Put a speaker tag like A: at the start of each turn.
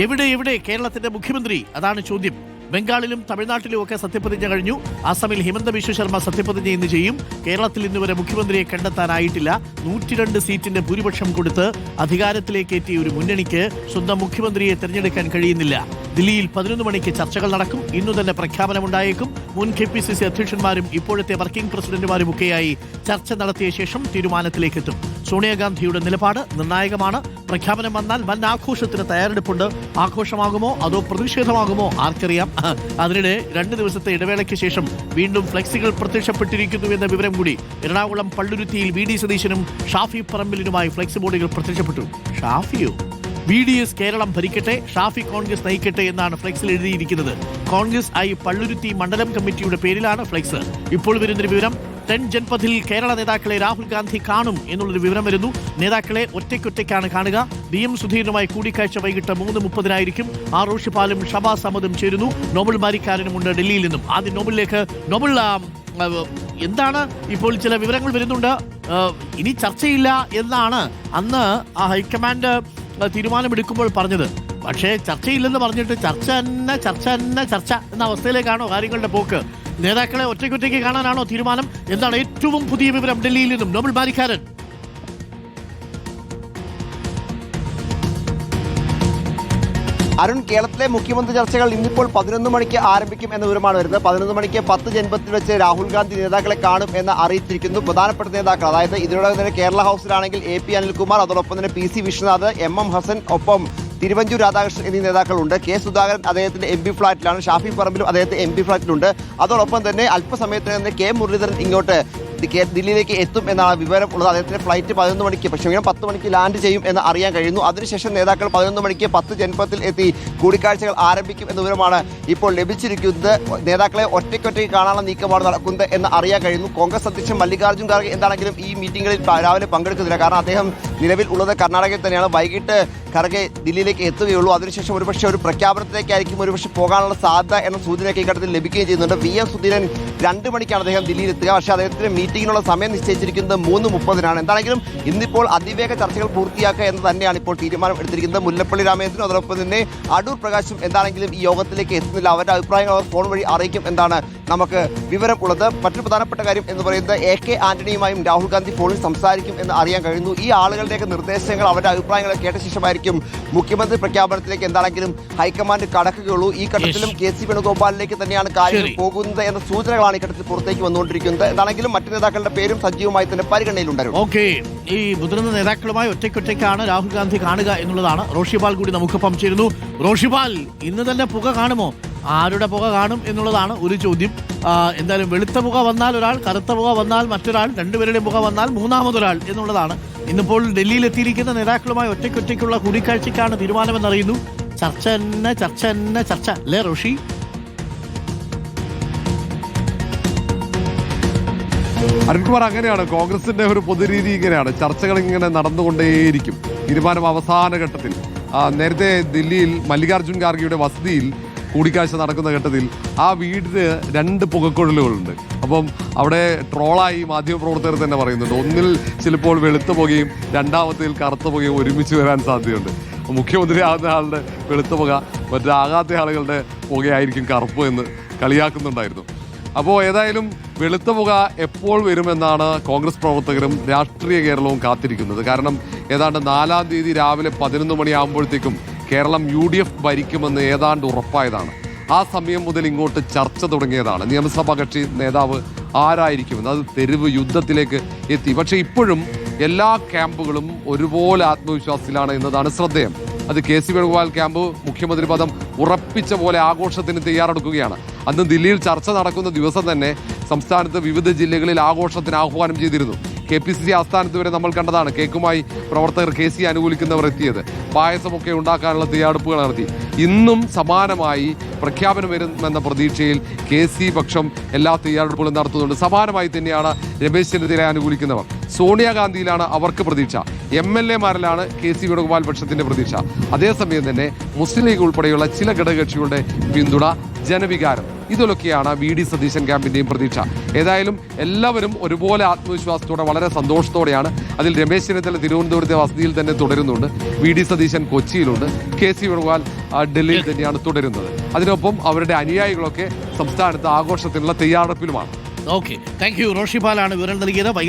A: എവിടെ കേരളത്തിന്റെ മുഖ്യമന്ത്രി? അതാണ് ചോദ്യം. ബംഗാളിലും തമിഴ്നാട്ടിലും ഒക്കെ സത്യപ്രതിജ്ഞ കഴിഞ്ഞു. അസമിൽ ഹിമന്ത ബിശ്വ ശർമ്മ സത്യപ്രതിജ്ഞ ഇന്ന് ചെയ്യും. കേരളത്തിൽ ഇന്നുവരെ മുഖ്യമന്ത്രിയെ കണ്ടെത്താനായിട്ടില്ല. 102 സീറ്റിന്റെ ഭൂരിപക്ഷം കൊടുത്ത് അധികാരത്തിലേക്ക് എത്തിയ ഒരു മുന്നണിക്ക് സ്വന്തം മുഖ്യമന്ത്രിയെ തെരഞ്ഞെടുക്കാൻ കഴിയുന്നില്ല. ദില്ലിയിൽ 11 മണിക്ക് ചർച്ചകൾ നടക്കും. ഇന്നു തന്നെ പ്രഖ്യാപനമുണ്ടായേക്കും. മുൻ KPCC അധ്യക്ഷന്മാരും ഇപ്പോഴത്തെ വർക്കിംഗ് പ്രസിഡന്റുമാരുമൊക്കെയായി ചർച്ച നടത്തിയ ശേഷം തീരുമാനത്തിലേക്ക് എത്തും. സോണിയാഗാന്ധിയുടെ നിലപാട് നിർണായകമാണ്. പ്രഖ്യാപനം വന്നാൽ വൻ ആഘോഷത്തിന് തയ്യാറെടുപ്പുണ്ട്. ആഘോഷമാകുമോ അതോ പ്രതിഷേധമാകുമോ ആർക്കറിയാം. അതിനിടെ 2 ദിവസത്തെ ഇടവേളയ്ക്ക് ശേഷം വീണ്ടും ഫ്ലെക്സികൾ പ്രത്യക്ഷപ്പെട്ടിരിക്കുന്നു എന്ന വിവരം കൂടി. എറണാകുളം പള്ളുരുത്തിയിൽ VD സതീശനും ഷാഫി പറമ്പിലിനുമായി ഫ്ലെക്സ് ബോർഡുകൾ പ്രത്യക്ഷപ്പെട്ടു. ഷാഫിയോ? BDS കേരളം ഭരിക്കട്ടെ, ഷാഫി കോൺഗ്രസ് നയിക്കട്ടെ എന്നാണ് ഫ്ലെക്സിൽ എഴുതിയിരിക്കുന്നത്. കോൺഗ്രസ് ആയി പള്ളുരുത്തി മണ്ഡലം കമ്മിറ്റിയുടെ പേരിലാണ് ഫ്ലെക്സ്. ഇപ്പോൾ വരുന്നൊരു വിവരം, 10 ജൻപഥിൽ കേരള നേതാക്കളെ രാഹുൽ ഗാന്ധി കാണും എന്നുള്ളൊരു വിവരം വരുന്നു. നേതാക്കളെ ഒറ്റയ്ക്കൊറ്റയ്ക്കാണ് കാണുക. DM സുധീരനുമായി കൂടിക്കാഴ്ച വൈകിട്ട് 3:30 R റോഷിപാലും ഷബാസ് അഹമ്മദും ചേരുന്നു. നോബൽ ബാരിക്കാരനുമുണ്ട് ഡൽഹിയിൽ നിന്നും. ആദ്യം നോബലിലേക്ക്. നോബൽ, എന്താണ് ഇപ്പോൾ ചില വിവരങ്ങൾ വരുന്നുണ്ട്. ഇനി ചർച്ചയില്ല എന്നാണ് അന്ന് ആ ഹൈക്കമാൻഡ് തീരുമാനമെടുക്കുമ്പോൾ പറഞ്ഞത്. പക്ഷേ ചർച്ചയില്ലെന്ന് പറഞ്ഞിട്ട് ചർച്ച എന്ന അവസ്ഥയിലേക്കാണോ കാര്യങ്ങളുടെ പോക്ക്? നേതാക്കളെ ഒറ്റയ്ക്കൊറ്റയ്ക്ക് കാണാനാണോ തീരുമാനം? എന്താണ് ഏറ്റവും പുതിയ വിവരം ഡൽഹിയിൽ നിന്നും? നോബൽ ബാരിക്കാരൻ.
B: അരുൺ, കേരളത്തിലെ മുഖ്യമന്ത്രി ചർച്ചകൾ ഇന്നിപ്പോൾ 11 മണിക്ക് ആരംഭിക്കും എന്ന വിവരമാണ് വരുന്നത്. 11 മണിക്ക് 10 ജൻപഥിൽ വെച്ച് രാഹുൽ ഗാന്ധി നേതാക്കളെ കാണും എന്ന് അറിയിച്ചിരിക്കുന്നു. പ്രധാനപ്പെട്ട നേതാക്കൾ, അതായത് ഇതിനോടകം തന്നെ കേരള ഹൗസിലാണെങ്കിൽ AP അനിൽകുമാർ, അതോടൊപ്പം തന്നെ PC വിശ്വനാഥ്, MM ഹസൻ, ഒപ്പം തിരുവഞ്ചൂർ രാധാകൃഷ്ണൻ എന്നീ നേതാക്കളുണ്ട്. K സുധാകരൻ അദ്ദേഹത്തിന്റെ MP ഫ്ളാറ്റിലാണ്. ഷാഫി പറമ്പിലും അദ്ദേഹത്തെ MP ഫ്ളാറ്റിലുണ്ട്. അതോടൊപ്പം തന്നെ അല്പസമയത്തിന് തന്നെ K മുരളീധരൻ ഇങ്ങോട്ട് ദില്ലിയിലേക്ക് എത്തും എന്നാണ് വിവരം ഉള്ളത്. അദ്ദേഹത്തിന്റെ ഫ്ലൈറ്റ് 11 മണിക്ക് 10 മണിക്ക് ലാൻഡ് ചെയ്യും എന്ന് അറിയാൻ കഴിയുന്നു. അതിനുശേഷം നേതാക്കൾ 11 മണിക്ക് 10 ജൻപഥിൽ എത്തി കൂടിക്കാഴ്ചകൾ ആരംഭിക്കും എന്ന വിവരമാണ് ഇപ്പോൾ ലഭിച്ചിരിക്കുന്നത്. നേതാക്കളെ ഒറ്റയ്ക്കൊറ്റയ്ക്ക് കാണാനുള്ള നീക്കമാണ് നടക്കുന്നത് എന്ന് അറിയാൻ കഴിയുന്നു. കോൺഗ്രസ് അധ്യക്ഷൻ മല്ലികാർജ്ജുൻ ഖാർഗെ എന്താണെങ്കിലും ഈ മീറ്റിംഗുകളിൽ രാവിലെ പങ്കെടുക്കുന്നില്ല. കാരണം അദ്ദേഹം നിലവിൽ ഉള്ളത് കർണാടകയിൽ തന്നെയാണ്. വൈകിട്ട് ഖർഗെ ദില്ലിയിലേക്ക് എത്തുകയുള്ളൂ. അതിനുശേഷം ഒരുപക്ഷെ ഒരു പ്രഖ്യാപനത്തിലേക്കായിരിക്കും ഒരുപക്ഷെ പോകാനുള്ള സാധ്യത എന്ന സൂചനയൊക്കെ ഇക്കാര്യത്തിൽ ലഭിക്കുകയും ചെയ്യുന്നുണ്ട്. VM സുധീരൻ 2 മണിക്കാണ് അദ്ദേഹം ദില്ലിയിൽ എത്തുക. പക്ഷേ അദ്ദേഹത്തിന് മീറ്റിംഗിനുള്ള സമയം നിശ്ചയിച്ചിരിക്കുന്നത് 3:30-നാണ്. എന്താണെങ്കിലും ഇന്നിപ്പോൾ അതിവേഗ ചർച്ചകൾ പൂർത്തിയാക്കുക എന്ന് തന്നെയാണ് ഇപ്പോൾ തീരുമാനം എടുത്തിരിക്കുന്നത്. മുല്ലപ്പള്ളി രാമചന്ദ്രനും അതോടൊപ്പം തന്നെ അടൂർ പ്രകാശും എന്താണെങ്കിലും ഈ യോഗത്തിലേക്ക് എത്തുന്നില്ല. അവരുടെ അഭിപ്രായങ്ങൾ അവർ ഫോൺ വഴി അറിയിക്കും എന്നാണ് നമുക്ക് വിവരം ഉള്ളത്. മറ്റൊരു പ്രധാനപ്പെട്ട കാര്യം എന്ന് പറയുന്നത് AK ആന്റണിയുമായും രാഹുൽ ഗാന്ധി ഫോണിൽ സംസാരിക്കും എന്ന് അറിയാൻ കഴിയുന്നു. ഈ ആളുകളുടെയൊക്കെ നിർദ്ദേശങ്ങൾ, അവരുടെ അഭിപ്രായങ്ങൾ കേട്ട ശേഷമായിരിക്കും മുഖ്യമന്ത്രി പ്രഖ്യാപനത്തിലേക്ക് എന്താണെങ്കിലും ഹൈക്കമാൻഡ് കടക്കുകയുള്ളൂ. ഈ ഘട്ടത്തിലും KC വേണുഗോപാലിലേക്ക് തന്നെയാണ് കാര്യങ്ങൾ പോകുന്നത് എന്ന സൂചനകളാണ് ഈ ഘട്ടത്തിൽ പുറത്തേക്ക് വന്നുകൊണ്ടിരിക്കുന്നത്. എന്താണെങ്കിലും മറ്റു നേതാക്കളുടെ പേരും സജീവമായി തന്നെ പരിഗണനയിലുണ്ടായിരുന്നു.
A: ഓക്കെ, ഈ മുതിർന്ന നേതാക്കളുമായി ഒറ്റയ്ക്കൊറ്റയ്ക്കാണ് രാഹുൽ ഗാന്ധി കാണുക എന്നുള്ളതാണ്. റോഷിപാൽ കൂടി നമുക്കൊപ്പം ചേരുന്നു. റോഷിപാൽ, ഇന്ന് തന്നെ പുക കാണുമോ? ആരുടെ പുക കാണും എന്നുള്ളതാണ് ഒരു ചോദ്യം. എന്തായാലും വെളുത്ത പുക വന്നാൽ ഒരാൾ, കറുത്ത പുക വന്നാൽ മറ്റൊരാൾ, രണ്ടുപേരുടെയും പുക വന്നാൽ മൂന്നാമതൊരാൾ എന്നുള്ളതാണ്. ഇന്നിപ്പോൾ ഡൽഹിയിൽ എത്തിയിരിക്കുന്ന നേതാക്കളുമായി ഒറ്റയ്ക്കൊറ്റയ്ക്കുള്ള കൂടിക്കാഴ്ചയ്ക്കാണ് തീരുമാനമെന്നറിയുന്നു. ചർച്ച അല്ലേ റോഷി?
C: അരുൺകുമാർ, അങ്ങനെയാണ് കോൺഗ്രസിന്റെ ഒരു പൊതുരീതി. ഇങ്ങനെയാണ് ചർച്ചകൾ ഇങ്ങനെ നടന്നുകൊണ്ടേയിരിക്കും. തീരുമാനം അവസാന ഘട്ടത്തിൽ. നേരത്തെ ദില്ലിയിൽ മല്ലികാർജ്ജുൻ ഖാർഗെയുടെ വസതിയിൽ കൂടിക്കാഴ്ച നടക്കുന്ന ഘട്ടത്തിൽ ആ വീടിന് 2 പുകക്കുഴലുകളുണ്ട്. അപ്പം അവിടെ ട്രോളായി മാധ്യമപ്രവർത്തകർ തന്നെ പറയുന്നുണ്ട്, ഒന്നിൽ ചിലപ്പോൾ വെളുത്ത പുകയും രണ്ടാമത്തേൽ കറുത്ത പുകയും ഒരുമിച്ച് വരാൻ സാധ്യതയുണ്ട്. മുഖ്യമന്ത്രി ആകുന്ന ആളുടെ വെളുത്ത പുക, മറ്റാകാത്ത ആളുകളുടെ പുകയായിരിക്കും കറുപ്പ് എന്ന് കളിയാക്കുന്നുണ്ടായിരുന്നു. അപ്പോൾ ഏതായാലും വെളുത്ത പുക എപ്പോൾ വരുമെന്നാണ് കോൺഗ്രസ് പ്രവർത്തകരും രാഷ്ട്രീയ കേരളവും കാത്തിരിക്കുന്നത്. കാരണം ഏതാണ്ട് 4-ാം തീയതി രാവിലെ 11 മണിയാകുമ്പോഴത്തേക്കും കേരളം UDF ഭരിക്കുമെന്ന് ഏതാണ്ട് ഉറപ്പായതാണ്. ആ സമയം മുതൽ ഇങ്ങോട്ട് ചർച്ച തുടങ്ങിയതാണ്. നിയമസഭാ കക്ഷി നേതാവ് ആരായിരിക്കുമെന്ന് അത് തെരുവ് യുദ്ധത്തിലേക്ക് എത്തി. പക്ഷേ ഇപ്പോഴും എല്ലാ ക്യാമ്പുകളും ഒരുപോലെ ആത്മവിശ്വാസത്തിലാണ് എന്നതാണ് ശ്രദ്ധേയം. അത് KC വേണുഗോപാൽ ക്യാമ്പ് മുഖ്യമന്ത്രി പദം ഉറപ്പിച്ച പോലെ ആഘോഷത്തിന് തയ്യാറെടുക്കുകയാണ്. അന്ന് ദില്ലിയിൽ ചർച്ച നടക്കുന്ന ദിവസം തന്നെ സംസ്ഥാനത്ത് വിവിധ ജില്ലകളിൽ ആഘോഷത്തിന് ആഹ്വാനം ചെയ്തിരുന്നു. KPCC ആസ്ഥാനത്ത് വരെ നമ്മൾ കണ്ടതാണ്. കേക്കുമായി പ്രവർത്തകർ KC അനുകൂലിക്കുന്നവർ എത്തിയത്. പായസമൊക്കെ ഉണ്ടാക്കാനുള്ള തയ്യാറെടുപ്പുകൾ നടത്തി. ഇന്നും സമാനമായി പ്രഖ്യാപനം വരുമെന്ന പ്രതീക്ഷയിൽ KC പക്ഷം എല്ലാ തയ്യാറെടുപ്പുകളും നടത്തുന്നുണ്ട്. സമാനമായി തന്നെയാണ് രമേശ് ചെന്നിത്തലയെ അനുകൂലിക്കുന്നവർ. സോണിയാഗാന്ധിയിലാണ് അവർക്ക് പ്രതീക്ഷ. MLA-മാരിലാണ് KC വേണുഗോപാൽ പക്ഷത്തിന്റെ പ്രതീക്ഷ. അതേസമയം തന്നെ മുസ്ലിം ലീഗ് ഉൾപ്പെടെയുള്ള ചില ഘടകകക്ഷികളുടെ പിന്തുണ, ജനവികാരം ഇതിലൊക്കെയാണ് VD സതീശൻ ക്യാമ്പിന്റെയും പ്രതീക്ഷ. ഏതായാലും എല്ലാവരും ഒരുപോലെ ആത്മവിശ്വാസത്തോടെ വളരെ സന്തോഷത്തോടെയാണ്. അതിൽ രമേശ് ചെന്നിത്തല തിരുവനന്തപുരത്തെ വസതിയിൽ തന്നെ തുടരുന്നുണ്ട്. VD സതീശൻ കൊച്ചിയിലുണ്ട്. KC വേണുഗോപാൽ ഡൽഹിയിൽ തന്നെയാണ് തുടരുന്നത്. അതിനൊപ്പം അവരുടെ അനുയായികളൊക്കെ സംസ്ഥാനത്ത് ആഘോഷത്തിനുള്ള തയ്യാറെടുപ്പിലുമാണ്.
A: Okay, thank you. റോഷിപാലാണ് വിവരം നൽകിയത്.